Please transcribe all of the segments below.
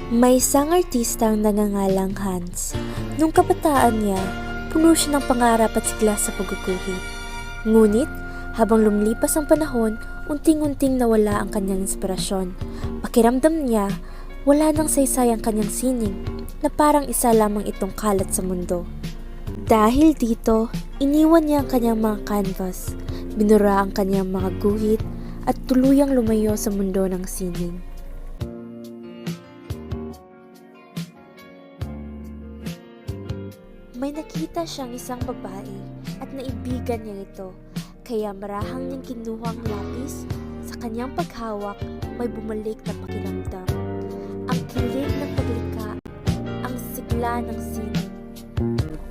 May isang artistang nagngangalang Hans. Nung kabataan niya, puno siya ng pangarap at sigla sa pagguguhit. Ngunit, habang lumilipas ang panahon, unting-unting nawala ang kanyang inspirasyon. Pakiramdam niya, wala nang saysay ang kanyang sining, na parang isa lamang itong kalat sa mundo. Dahil dito, iniwan niya ang kanyang mga canvas, binura ang kanyang mga guhit, at tuluyang lumayo sa mundo ng sining. May nakita siyang isang babae at naibigan niya ito, kaya marahang niyang kinuhang lapis. Sa kanyang paghawak, may bumalik na pakiramdam. Ang kilig ng paglikha, ang sigla ng sining.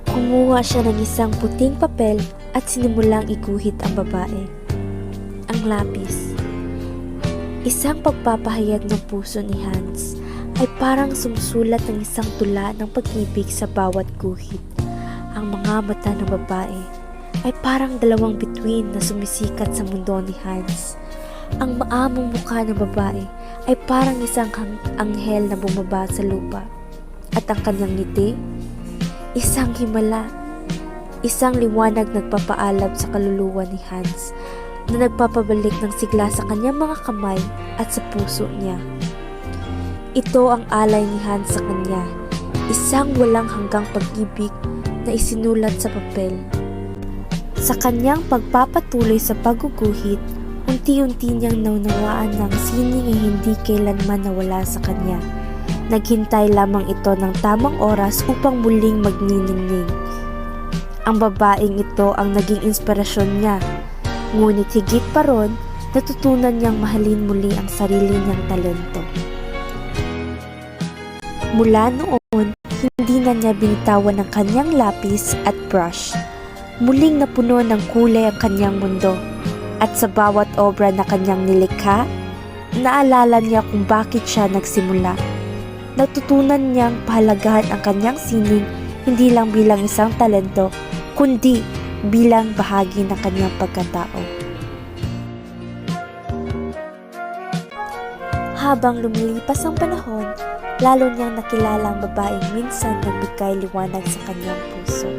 Kumuha siya ng isang puting papel at sinimulang iguhit ang babae. Ang lapis. Isang pagpapahayag ng puso ni Hans ay parang sumusulat ng isang tula ng pag-ibig sa bawat guhit. Ang mga mata ng babae ay parang dalawang bituin na sumisikat sa mundo ni Hans. Ang maamong mukha ng babae ay parang isang anghel na bumaba sa lupa. At ang kanyang ngiti, isang himala, isang liwanag nagpapaalab sa kaluluwa ni Hans na nagpapabalik ng sigla sa kanyang mga kamay at sa puso niya. Ito ang alay ni Hans sa kanya, isang walang hanggang pag-ibig na isinulat sa papel. Sa kanyang pagpapatuloy sa pagguguhit, unti-unti niyang naunawaan na ang sining ay hindi kailanman nawala sa kanya. Naghintay lamang ito ng tamang oras upang muling magniningning. Ang babaeng ito ang naging inspirasyon niya, ngunit higit pa ron, natutunan niyang mahalin muli ang sarili niyang talento. Mula noon, hindi na niya binitawan ang kanyang lapis at brush. Muling napuno ng kulay ang kanyang mundo. At sa bawat obra na kanyang nilikha, naalala niya kung bakit siya nagsimula. Natutunan niyang pahalagahan ang kanyang sining hindi lang bilang isang talento, kundi bilang bahagi ng kanyang pagkatao. Habang lumilipas ang panahon, lalo niyang nakilala ang babaeng minsan nagbigay liwanag sa kanyang puso.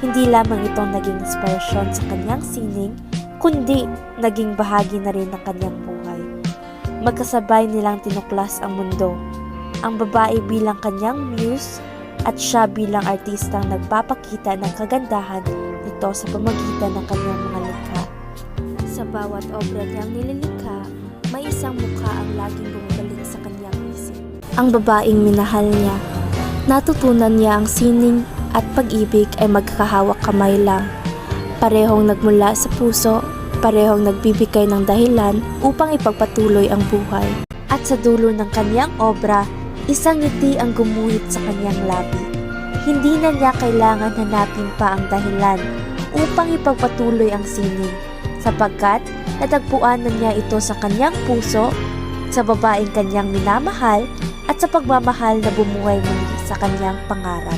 Hindi lamang itong naging inspirasyon sa kanyang sining, kundi naging bahagi na rin ng kanyang buhay. Magkasabay nilang tinuklas ang mundo. Ang babae bilang kanyang muse at siya bilang artistang nagpapakita ng kagandahan nito sa pamagitan ng kanyang mga likha. Sa bawat obra niyang nililikha, may isang mukha ang laging bumabalik sa kanyang isip. Ang babaeng minahal niya. Natutunan niya ang sining at pag-ibig ay magkahawak kamay lang. Parehong nagmula sa puso, parehong nagbibigay ng dahilan upang ipagpatuloy ang buhay. At sa dulo ng kanyang obra, isang ngiti ang gumuhit sa kanyang labi. Hindi na niya kailangan hanapin pa ang dahilan upang ipagpatuloy ang sining, sapagkat natagpuan na niya ito sa kanyang puso, sa babaeng kanyang minamahal, at sa pagmamahal na bumuhay muli sa kanyang pangarap.